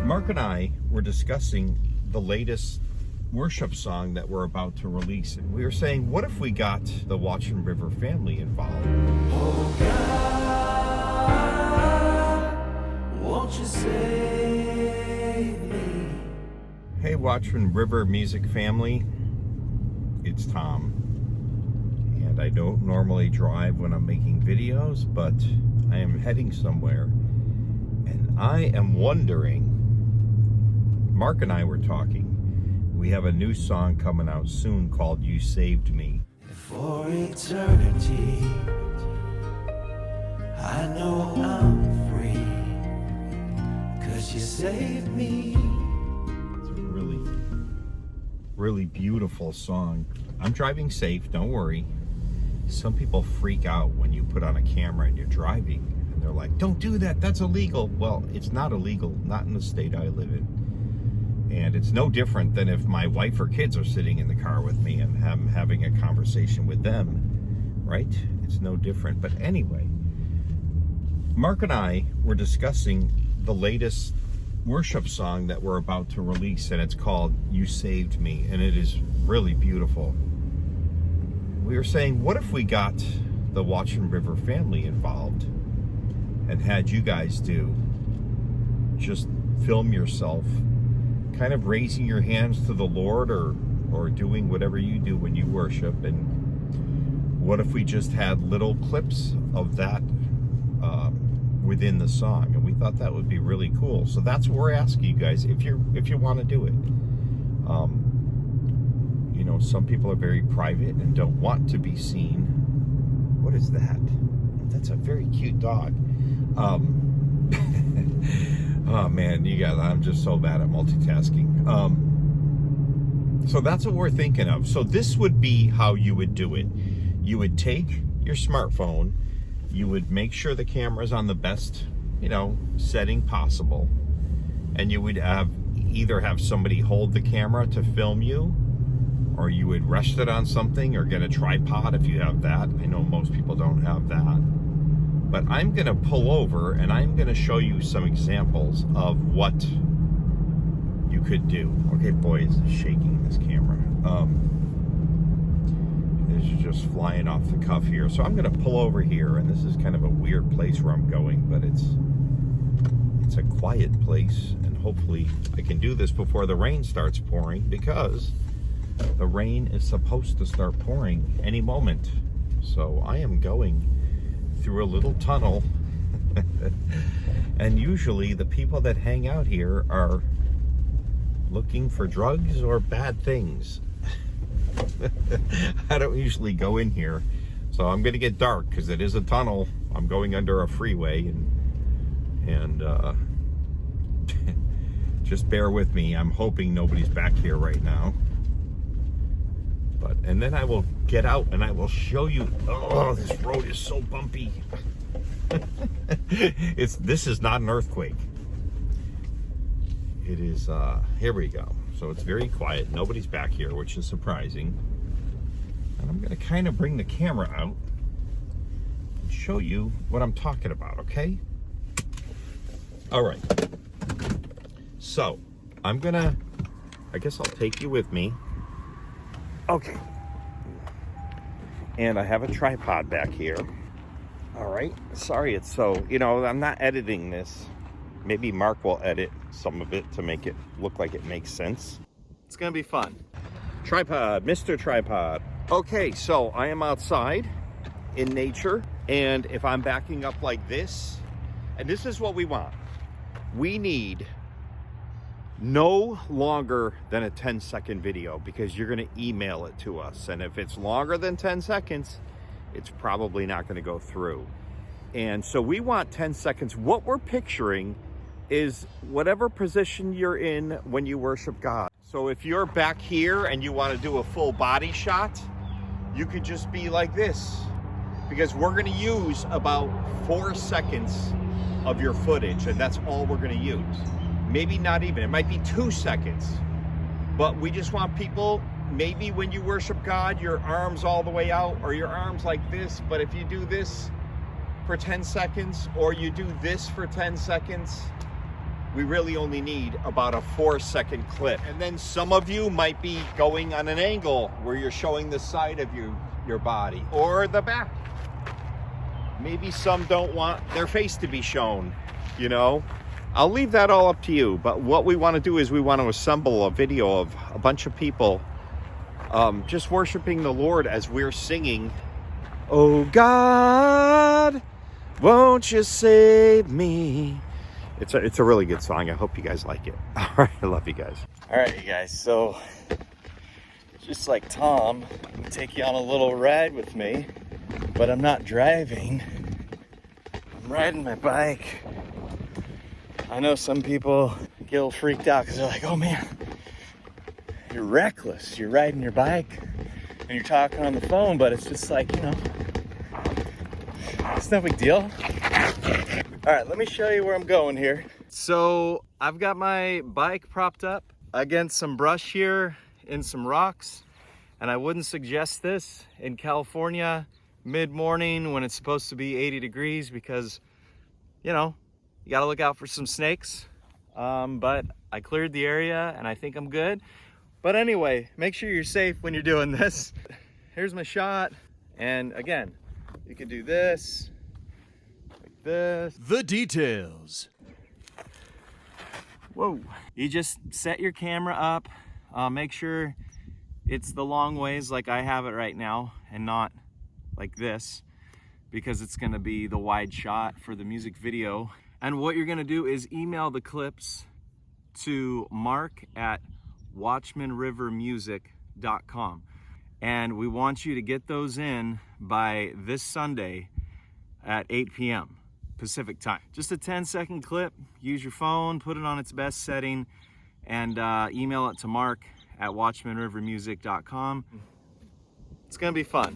Mark and I were discussing the latest worship song that we're about to release. And we were saying, what if we got the Watchman River Family involved? Oh God, won't you save me? Hey Watchman River Music Family, it's Tom. And I don't normally drive when I'm making videos, but I am heading somewhere. And I am wondering, Mark and I were talking, we have a new song coming out soon called You Saved Me. For eternity, I know I'm free, 'cause you saved me. It's a really beautiful song. I'm driving safe, don't worry. Some people freak out when you put on a camera and you're driving, and they're like, don't do that, that's illegal. Well, it's not illegal, not in the state I live in. And it's no different than if my wife or kids are sitting in the car with me and I'm having a conversation with them, right? It's no different. But anyway, Mark and I were discussing the latest worship song that we're about to release, and it's called You Saved Me, and it is really beautiful. We were saying, what if we got the Watchman River Family involved and had you guys just film yourself kind of raising your hands to the Lord or doing whatever you do when you worship? And what if we just had little clips of that within the song? And we thought that would be really cool. So that's what we're asking you guys, if you want to do it. You know, some people are very private and don't want to be seen. What is that? That's a very cute dog. Oh man, I'm just so bad at multitasking. So that's what we're thinking of. So this would be how you would do it. You would take your smartphone, you would make sure the camera's on the best, setting possible, and you would either have somebody hold the camera to film you, or you would rest it on something or get a tripod if you have that. I know most people don't have that. But I'm going to pull over and I'm going to show you some examples of what you could do. Okay, boy, it's shaking this camera. It's just flying off the cuff here. So I'm going to pull over here, and this is kind of a weird place where I'm going, but it's a quiet place, and hopefully I can do this before the rain starts pouring, because the rain is supposed to start pouring any moment. So I am going through a little tunnel and usually the people that hang out here are looking for drugs or bad things. I don't usually go in here, so I'm gonna get dark because it is a tunnel. I'm going under a freeway, and just bear with me. I'm hoping nobody's back here right now. And then I will get out and I will show you. Oh, this road is so bumpy. This is not an earthquake. It is, here we go. So it's very quiet. Nobody's back here, which is surprising. And I'm going to kind of bring the camera out and show you what I'm talking about, okay? All right. So I guess I'll take you with me. Okay. And I have a tripod back here. All right. Sorry it's so, I'm not editing this. Maybe Mark will edit some of it to make it look like it makes sense. It's going to be fun. Tripod, Mr. Tripod. Okay, so I am outside in nature. And if I'm backing up like this, and this is what we want. We need no longer than a 10-second video, because you're going to email it to us. And if it's longer than 10 seconds, it's probably not going to go through. And so we want 10 seconds. What we're picturing is whatever position you're in when you worship God. So if you're back here and you want to do a full body shot, you could just be like this, because we're going to use about 4 seconds of your footage, and that's all we're going to use. Maybe not even, it might be 2 seconds, but we just want people, maybe when you worship God, your arms all the way out, or your arms like this, but if you do this for 10 seconds, or you do this for 10 seconds, we really only need about a 4-second clip. And then some of you might be going on an angle where you're showing the side of your body or the back. Maybe some don't want their face to be shown, you know. I'll leave that all up to you. But what we want to do is we want to assemble a video of a bunch of people just worshiping the Lord as we're singing, "Oh God, won't you save me?" It's a really good song. I hope you guys like it. All right, I love you guys. All right, you guys, so just like Tom, I'm gonna take you on a little ride with me, but I'm not driving. I'm riding my bike. I know some people get a little freaked out because they're like, oh man, you're reckless. You're riding your bike and you're talking on the phone, but it's just like, you know, it's no big deal. All right, let me show you where I'm going here. So I've got my bike propped up against some brush here and some rocks, and I wouldn't suggest this in California mid-morning when it's supposed to be 80 degrees because, you know, you gotta look out for some snakes. But I cleared the area and I think I'm good. But anyway, make sure you're safe when you're doing this. Here's my shot. And again, you can do this, like this. The details. Whoa. You just set your camera up. Make sure it's the long ways like I have it right now and not like this, because it's gonna be the wide shot for the music video. And what you're gonna do is email the clips to Mark at watchmanrivermusic.com. And we want you to get those in by this Sunday at 8 p.m. Pacific time. Just a 10-second clip. Use your phone, put it on its best setting, and email it to Mark at watchmanrivermusic.com. It's gonna be fun.